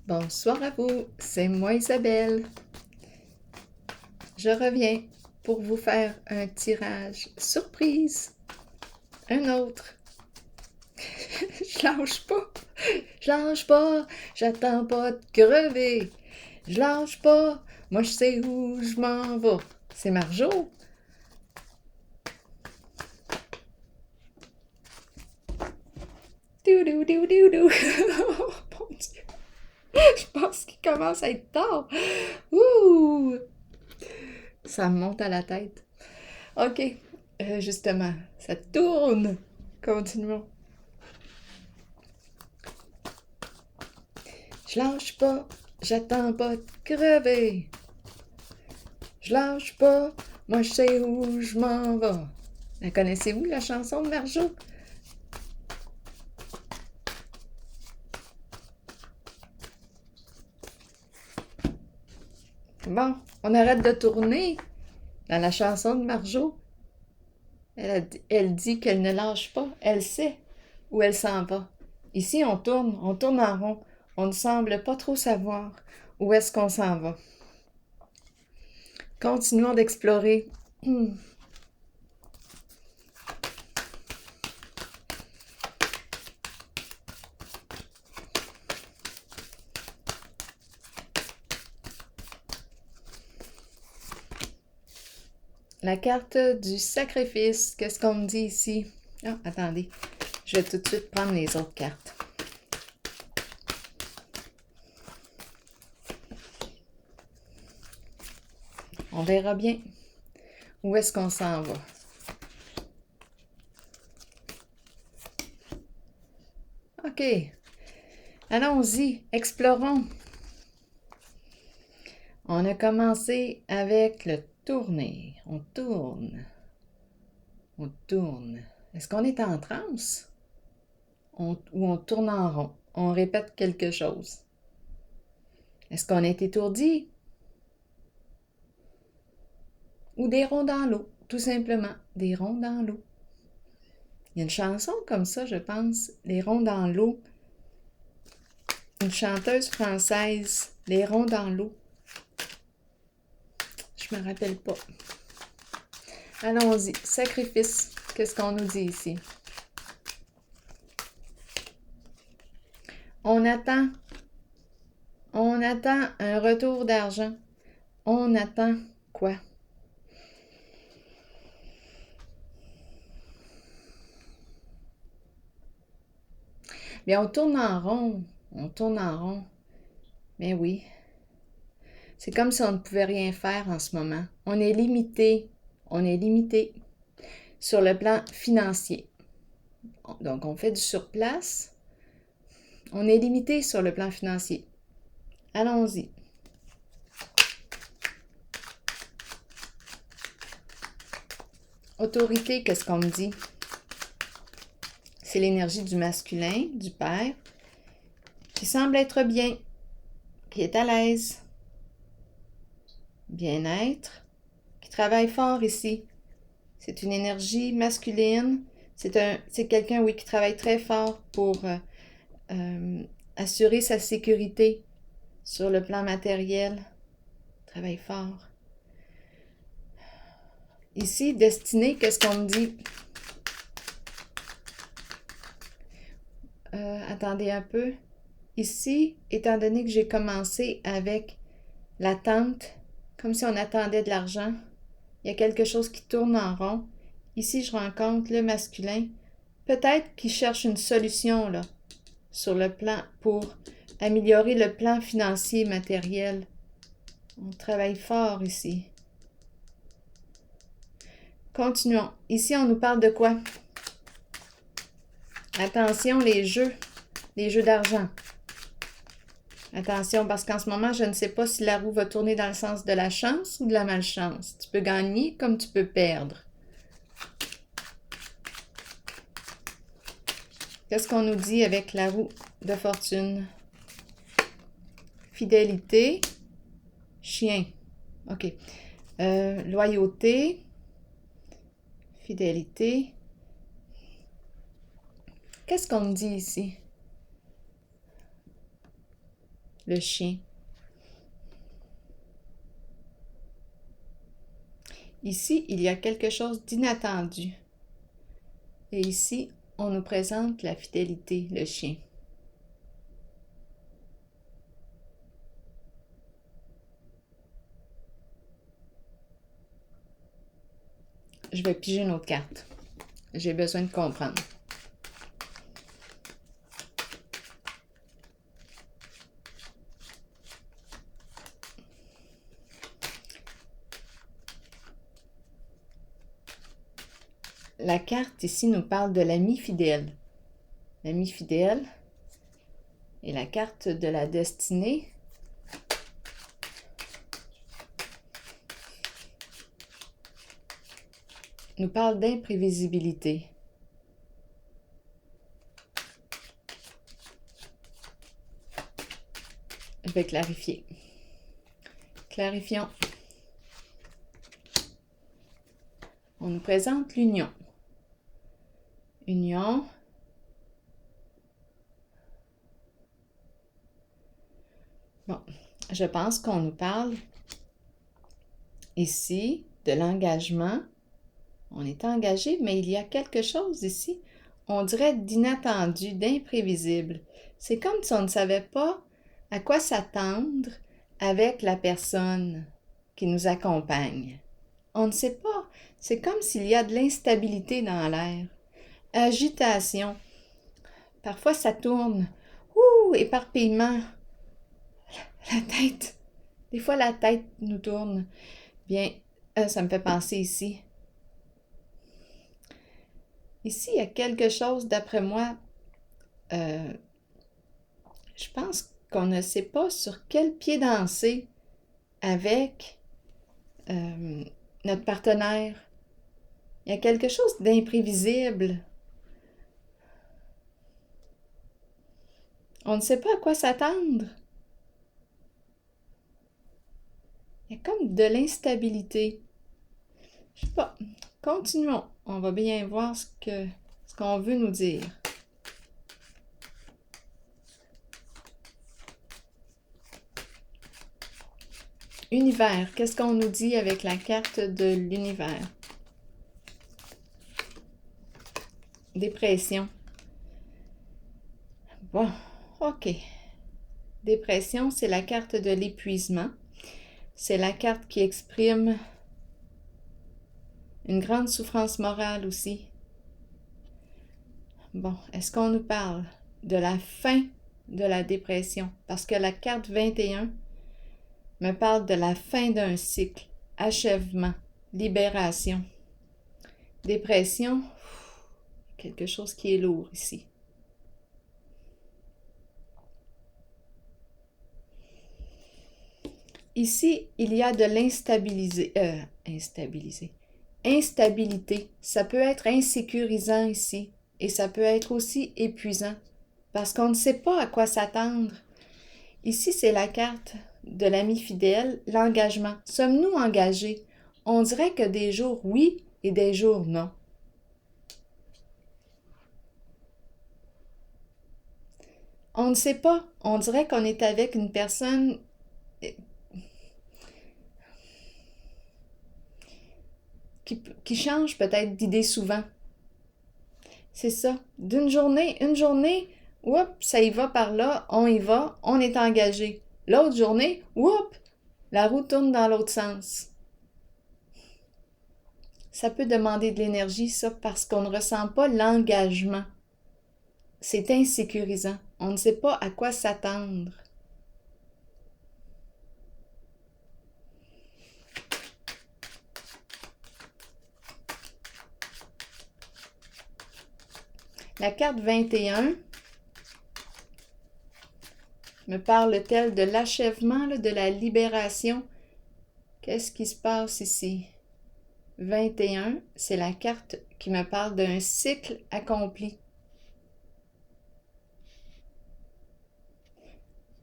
Bonsoir à vous, c'est moi Isabelle. Je reviens pour vous faire un tirage surprise. Un autre. Je lâche pas, j'attends pas de crever. Je lâche pas, moi je sais où je m'en vais. C'est Marjo. Dou. Oh mon Dieu, je pense qu'il commence à être tard. Ouh, ça me monte à la tête. Ok, justement, ça tourne. Continuons. Je lâche pas, j'attends pas de crever. Je lâche pas, moi je sais où je m'en vais. La connaissez-vous, la chanson de Marjo? Bon, on arrête de tourner. Dans la chanson de Marjo, elle dit qu'elle ne lâche pas, elle sait où elle s'en va. Ici, on tourne en rond. On ne semble pas trop savoir où est-ce qu'on s'en va. Continuons d'explorer. La carte du sacrifice. Qu'est-ce qu'on me dit ici? Ah, attendez. Je vais tout de suite prendre les autres cartes. On verra bien où est-ce qu'on s'en va. OK. Allons-y. Explorons. On a commencé avec le tourner. On tourne. On tourne. Est-ce qu'on est en transe? Ou on tourne en rond? On répète quelque chose. Est-ce qu'on est étourdi? Ou des ronds dans l'eau? Tout simplement, des ronds dans l'eau. Il y a une chanson comme ça, je pense, Les ronds dans l'eau. Une chanteuse française, Les ronds dans l'eau. Je me rappelle pas. Allons-y. Sacrifice. Qu'est-ce qu'on nous dit ici? On attend un retour d'argent. On attend quoi? Bien, on tourne en rond. On tourne en rond. Mais oui. C'est comme si on ne pouvait rien faire en ce moment. On est limité. On est limité sur le plan financier. Donc, on fait du surplace. On est limité sur le plan financier. Allons-y. Autorité, qu'est-ce qu'on me dit? C'est l'énergie du masculin, du père, qui semble être bien, qui est à l'aise, bien-être, qui travaille fort ici. C'est une énergie masculine. C'est quelqu'un, oui, qui travaille très fort pour assurer sa sécurité sur le plan matériel. Travaille fort. Ici, destinée, qu'est-ce qu'on me dit? Attendez un peu. Ici, étant donné que j'ai commencé avec l'attente, comme si on attendait de l'argent, il y a quelque chose qui tourne en rond. Ici, je rencontre le masculin. Peut-être qu'il cherche une solution là, sur le plan pour améliorer le plan financier matériel. On travaille fort ici. Continuons. Ici, on nous parle de quoi? Attention, les jeux d'argent. Attention, parce qu'en ce moment, je ne sais pas si la roue va tourner dans le sens de la chance ou de la malchance. Tu peux gagner comme tu peux perdre. Qu'est-ce qu'on nous dit avec la roue de fortune? Fidélité, chien. OK. Loyauté, fidélité. Qu'est-ce qu'on me dit ici? le chien. Ici, il y a quelque chose d'inattendu. Et ici, on nous présente la fidélité, le chien. Je vais piger une autre carte. J'ai besoin de comprendre. La carte ici nous parle de l'ami fidèle. L'ami fidèle et la carte de la destinée. Nous parle d'imprévisibilité. Je vais clarifier. Clarifions. On nous présente l'union. Union. Bon, je pense qu'on nous parle ici de l'engagement. On est engagé, mais il y a quelque chose ici, on dirait d'inattendu, d'imprévisible. C'est comme si on ne savait pas à quoi s'attendre avec la personne qui nous accompagne. On ne sait pas. C'est comme s'il y a de l'instabilité dans l'air. Agitation. Parfois, ça tourne. Éparpillement. La tête. Des fois, la tête nous tourne. Bien, ça me fait penser ici. Ici, il y a quelque chose, d'après moi, je pense qu'on ne sait pas sur quel pied danser avec notre partenaire. Il y a quelque chose d'imprévisible. On ne sait pas à quoi s'attendre. Il y a comme de l'instabilité. Je sais pas. Continuons. On va bien voir ce qu'on veut nous dire. Univers. Qu'est-ce qu'on nous dit avec la carte de l'univers? Dépression. Bon, ok. Dépression, c'est la carte de l'épuisement. C'est la carte qui exprime une grande souffrance morale aussi. Bon, est-ce qu'on nous parle de la fin de la dépression? Parce que la carte 21 me parle de la fin d'un cycle, achèvement, libération. Dépression, quelque chose qui est lourd ici. Ici, il y a de instabilité. Ça peut être insécurisant ici et ça peut être aussi épuisant parce qu'on ne sait pas à quoi s'attendre. Ici, c'est la carte de l'ami fidèle, l'engagement. Sommes-nous engagés? On dirait que des jours oui et des jours non. On ne sait pas. On dirait qu'on est avec une personne qui change peut-être d'idée souvent. C'est ça. Une journée, ça y va par là, on y va, on est engagé. L'autre journée, la roue tourne dans l'autre sens. Ça peut demander de l'énergie, ça, parce qu'on ne ressent pas l'engagement. C'est insécurisant. On ne sait pas à quoi s'attendre. La carte 21 me parle-t-elle de l'achèvement, de la libération? Qu'est-ce qui se passe ici? 21, c'est la carte qui me parle d'un cycle accompli.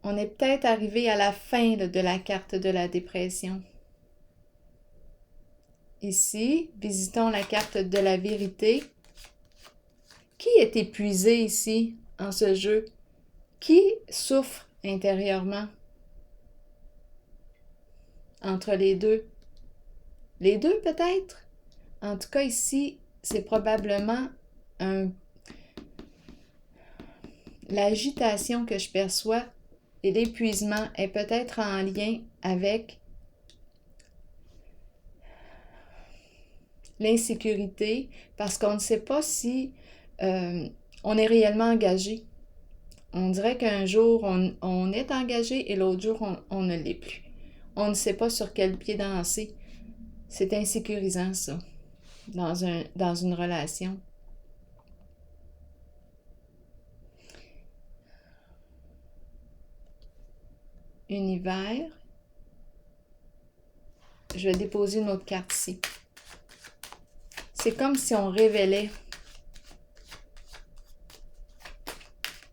On est peut-être arrivé à la fin de la carte de la dépression. Ici, visitons la carte de la vérité. Qui est épuisé ici, en ce jeu? Qui souffre intérieurement entre les deux. Les deux peut-être? En tout cas ici, c'est probablement l'agitation que je perçois et l'épuisement est peut-être en lien avec l'insécurité parce qu'on ne sait pas si on est réellement engagé. On dirait qu'un jour, on est engagé et l'autre jour, on ne l'est plus. On ne sait pas sur quel pied danser. C'est insécurisant, ça, dans une relation. Univers. Je vais déposer une autre carte ici. C'est comme si on révélait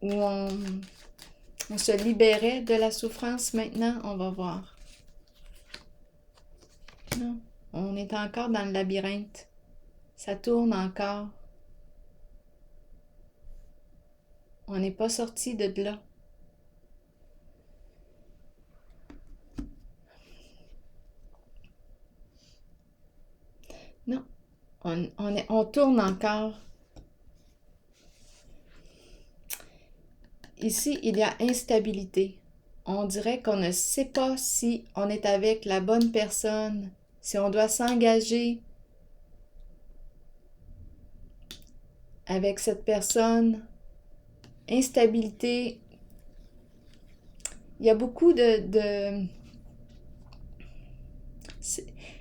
ou on se libérait de la souffrance. Maintenant, on va voir. Non, on est encore dans le labyrinthe. Ça tourne encore. On n'est pas sorti de là. Non, on tourne encore. Ici, il y a instabilité. On dirait qu'on ne sait pas si on est avec la bonne personne, si on doit s'engager avec cette personne. Instabilité. Il y a beaucoup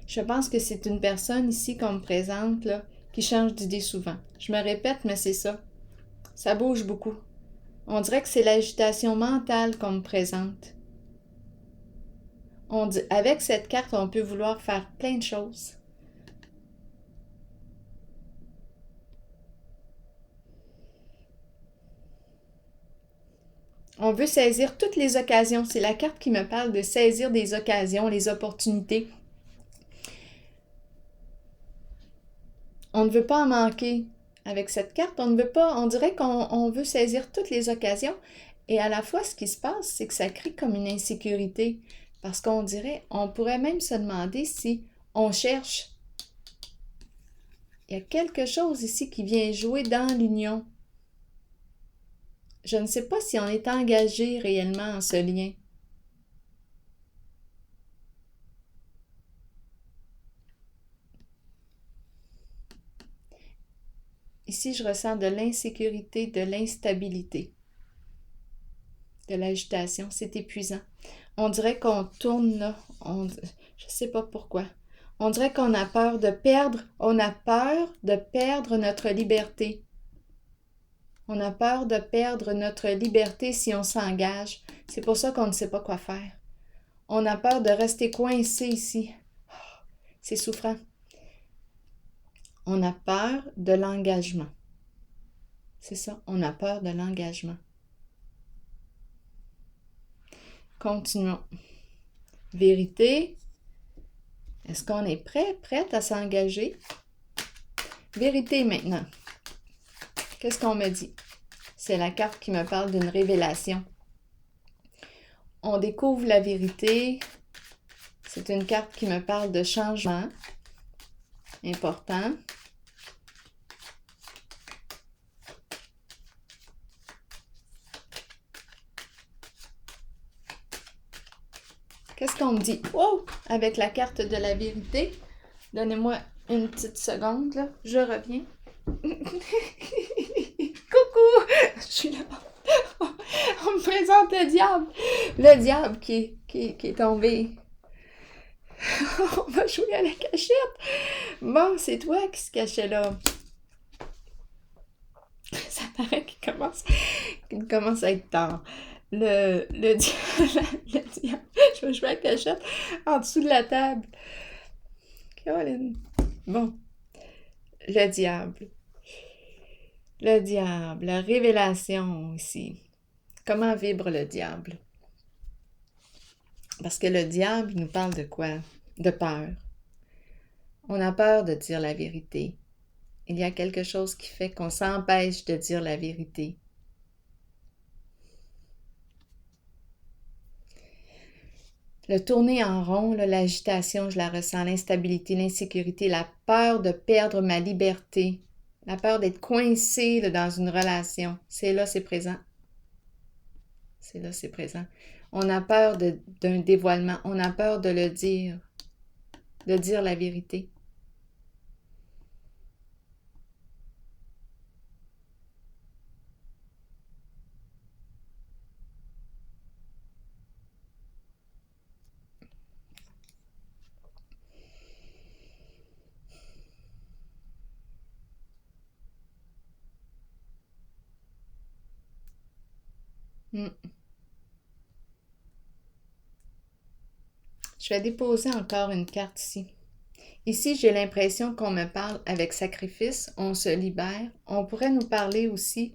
je pense que c'est une personne ici qu'on me présente, là, qui change d'idée souvent. Je me répète, mais c'est ça. Ça bouge beaucoup. On dirait que c'est l'agitation mentale qu'on me présente. Avec cette carte, on peut vouloir faire plein de choses. On veut saisir toutes les occasions. C'est la carte qui me parle de saisir des occasions, les opportunités. On ne veut pas en manquer. Avec cette carte, on dirait qu'on veut saisir toutes les occasions. Et à la fois, ce qui se passe, c'est que ça crée comme une insécurité. Parce qu'on pourrait même se demander si on cherche. Il y a quelque chose ici qui vient jouer dans l'union. Je ne sais pas si on est engagé réellement en ce lien. Ici, je ressens de l'insécurité, de l'instabilité, de l'agitation. C'est épuisant. On dirait qu'on tourne là. Je ne sais pas pourquoi. On dirait qu'on a peur de perdre. On a peur de perdre notre liberté. On a peur de perdre notre liberté si on s'engage. C'est pour ça qu'on ne sait pas quoi faire. On a peur de rester coincé ici. C'est souffrant. On a peur de l'engagement. C'est ça, on a peur de l'engagement. Continuons. Vérité. Est-ce qu'on est prête à s'engager? Vérité maintenant. Qu'est-ce qu'on me dit? C'est la carte qui me parle d'une révélation. On découvre la vérité. C'est une carte qui me parle de changement important. Qu'est-ce qu'on me dit? Oh! Avec la carte de la vérité. Donnez-moi une petite seconde, là. Je reviens. Coucou! Je suis là. On me présente le diable. Le diable qui est tombé. On va jouer à la cachette. Bon, c'est toi qui se cachait là. Ça paraît qu'il commence à être tard. Le diable. Je vais jouer à la cachette en dessous de la table. Caroline. Bon. Le diable. Le diable. La révélation ici. Comment vibre le diable? Parce que le diable, il nous parle de quoi? De peur. On a peur de dire la vérité. Il y a quelque chose qui fait qu'on s'empêche de dire la vérité. Le tourner en rond, là, l'agitation, je la ressens, l'instabilité, l'insécurité, la peur de perdre ma liberté, la peur d'être coincée là, dans une relation. C'est là, c'est présent. C'est là, c'est présent. On a peur d'un dévoilement, on a peur de le dire, de dire la vérité. Hmm. Je vais déposer encore une carte ici. Ici, j'ai l'impression qu'on me parle avec sacrifice, on se libère. On pourrait nous parler aussi...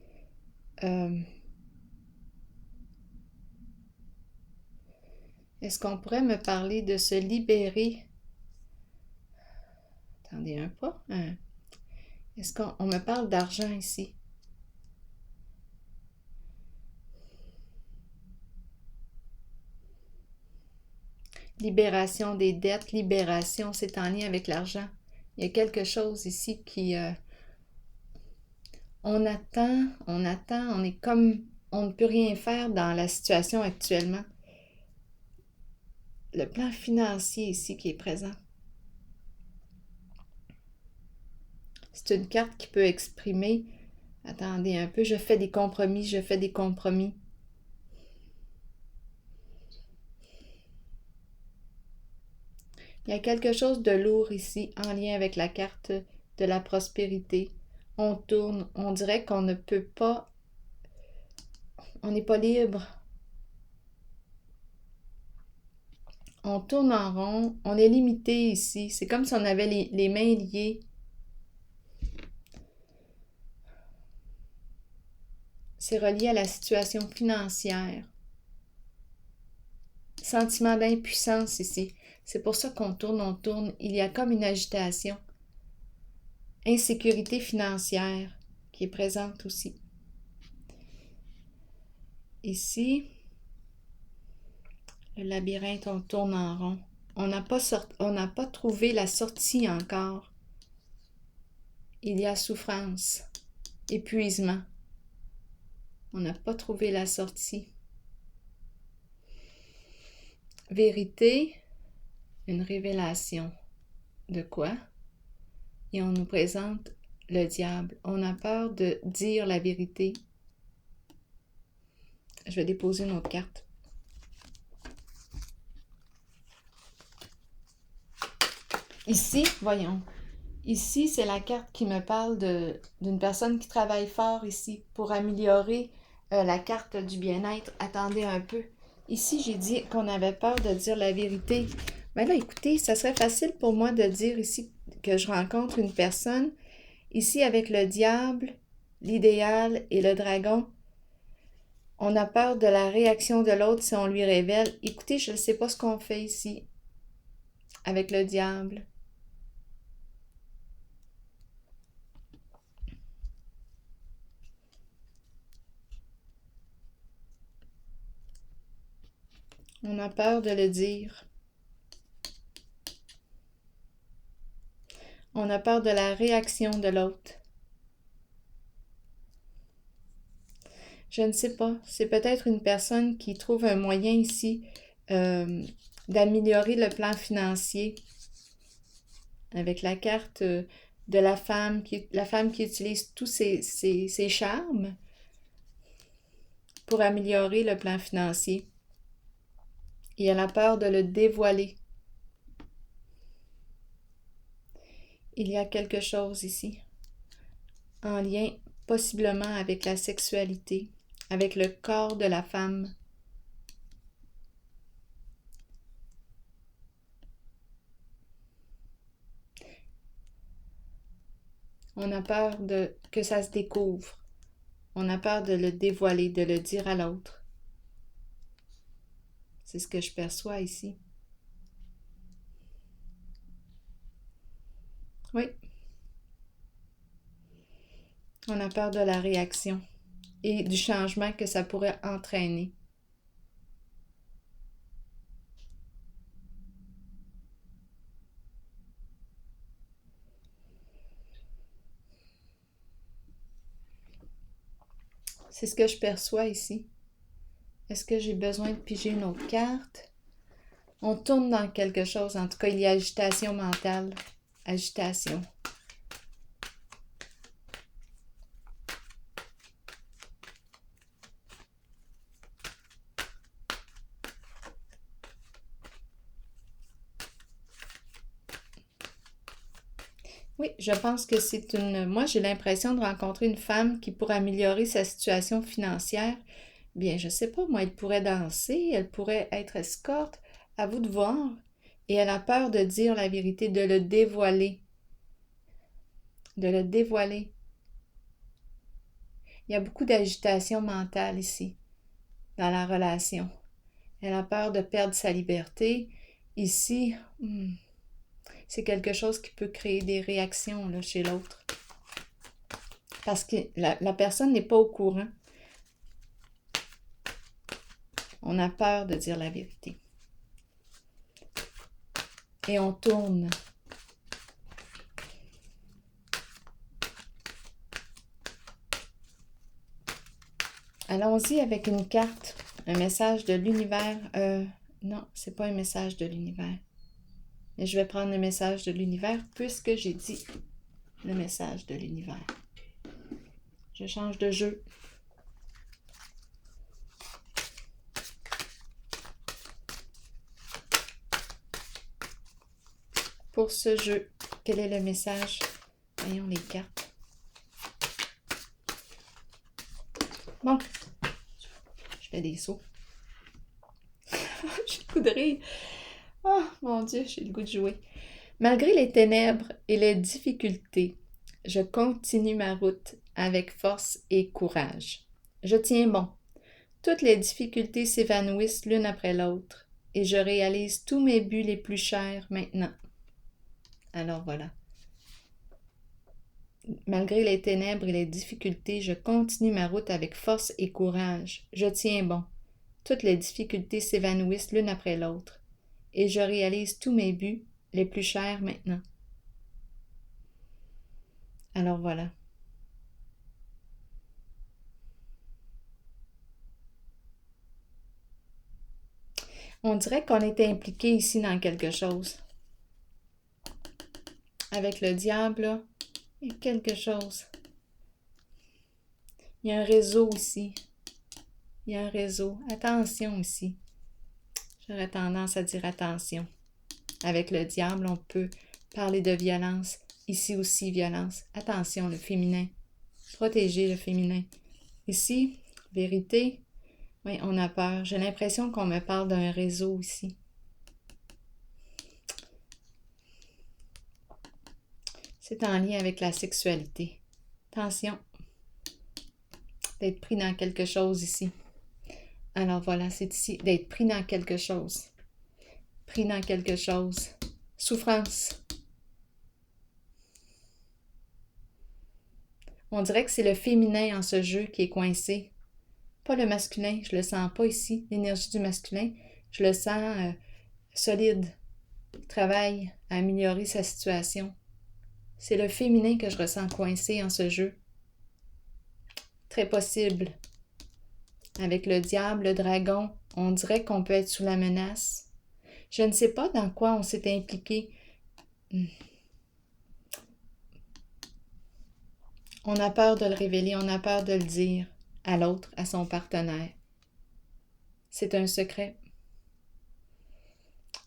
est-ce qu'on pourrait me parler de se libérer? Attendez un pas. Est-ce qu'on me parle d'argent ici? Libération des dettes, libération, c'est en lien avec l'argent. Il y a quelque chose ici qui... on attend, on est comme... On ne peut rien faire dans la situation actuellement. Le plan financier ici qui est présent. C'est une carte qui peut exprimer... Attendez un peu, je fais des compromis, je fais des compromis. Il y a quelque chose de lourd ici en lien avec la carte de la prospérité. On tourne, on dirait qu'on ne peut pas, on n'est pas libre. On tourne en rond, on est limité ici. C'est comme si on avait les mains liées. C'est relié à la situation financière. Sentiment d'impuissance ici. C'est pour ça qu'on tourne, on tourne. Il y a comme une agitation. Insécurité financière qui est présente aussi. Ici, le labyrinthe, on tourne en rond. On n'a pas trouvé la sortie encore. Il y a souffrance, épuisement. On n'a pas trouvé la sortie. Vérité, une révélation. De quoi? Et on nous présente le diable. On a peur de dire la vérité. Je vais déposer une autre carte. Ici, voyons. Ici, c'est la carte qui me parle d'une personne qui travaille fort ici pour améliorer la carte du bien-être. Attendez un peu. Ici, j'ai dit qu'on avait peur de dire la vérité. Mais là, écoutez, ça serait facile pour moi de dire ici que je rencontre une personne. Ici, avec le diable, l'idéal et le dragon, on a peur de la réaction de l'autre si on lui révèle. Écoutez, je ne sais pas ce qu'on fait ici avec le diable. On a peur de le dire. On a peur de la réaction de l'autre. Je ne sais pas. C'est peut-être une personne qui trouve un moyen ici d'améliorer le plan financier avec la carte de la femme qui utilise tous ses charmes pour améliorer le plan financier. Et elle a peur de le dévoiler. Il y a quelque chose ici en lien possiblement avec la sexualité, avec le corps de la femme. On a peur que ça se découvre. On a peur de le dévoiler, de le dire à l'autre. C'est ce que je perçois ici. Oui. On a peur de la réaction et du changement que ça pourrait entraîner. C'est ce que je perçois ici. Est-ce que j'ai besoin de piger une autre carte? On tourne dans quelque chose. En tout cas, il y a agitation mentale. Agitation. Oui, je pense que c'est une... Moi, j'ai l'impression de rencontrer une femme qui pourrait améliorer sa situation financière. Bien, je sais pas, moi, elle pourrait danser, elle pourrait être escorte. À vous de voir. Et elle a peur de dire la vérité, de le dévoiler. De le dévoiler. Il y a beaucoup d'agitation mentale ici, dans la relation. Elle a peur de perdre sa liberté. Ici, c'est quelque chose qui peut créer des réactions là, chez l'autre. Parce que la personne n'est pas au courant. On a peur de dire la vérité. Et on tourne. Allons-y avec une carte, un message de l'univers. Non, c'est pas un message de l'univers. Mais je vais prendre le message de l'univers puisque j'ai dit le message de l'univers. Je change de jeu. Pour ce jeu, quel est le message? Voyons les cartes. Bon, je fais des sauts. J'ai le goût de rire. Oh mon Dieu, j'ai le goût de jouer. Malgré les ténèbres et les difficultés, je continue ma route avec force et courage. Je tiens bon. Toutes les difficultés s'évanouissent l'une après l'autre et je réalise tous mes buts les plus chers maintenant. Alors voilà. Malgré les ténèbres et les difficultés, je continue ma route avec force et courage. Je tiens bon. Toutes les difficultés s'évanouissent l'une après l'autre et je réalise tous mes buts les plus chers maintenant. Alors voilà. On dirait qu'on était impliqué ici dans quelque chose. Avec le diable, là, il y a quelque chose. Il y a un réseau ici. Il y a un réseau. Attention ici. J'aurais tendance à dire attention. Avec le diable, on peut parler de violence. Ici aussi, violence. Attention, le féminin. Protéger le féminin. Ici, vérité. Oui, on a peur. J'ai l'impression qu'on me parle d'un réseau ici. C'est en lien avec la sexualité. Attention. D'être pris dans quelque chose ici. Alors voilà, c'est ici. D'être pris dans quelque chose. Pris dans quelque chose. Souffrance. On dirait que c'est le féminin en ce jeu qui est coincé. Pas le masculin, je le sens pas ici, l'énergie du masculin. Je le sens solide. Il travaille à améliorer sa situation. C'est le féminin que je ressens coincé en ce jeu. Très possible. Avec le diable, le dragon, on dirait qu'on peut être sous la menace. Je ne sais pas dans quoi on s'est impliqué. On a peur de le révéler, on a peur de le dire à l'autre, à son partenaire. C'est un secret.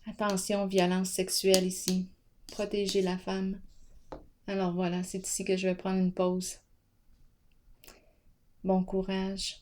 Attention, violence sexuelle ici. Protéger la femme. Alors voilà, c'est ici que je vais prendre une pause. Bon courage.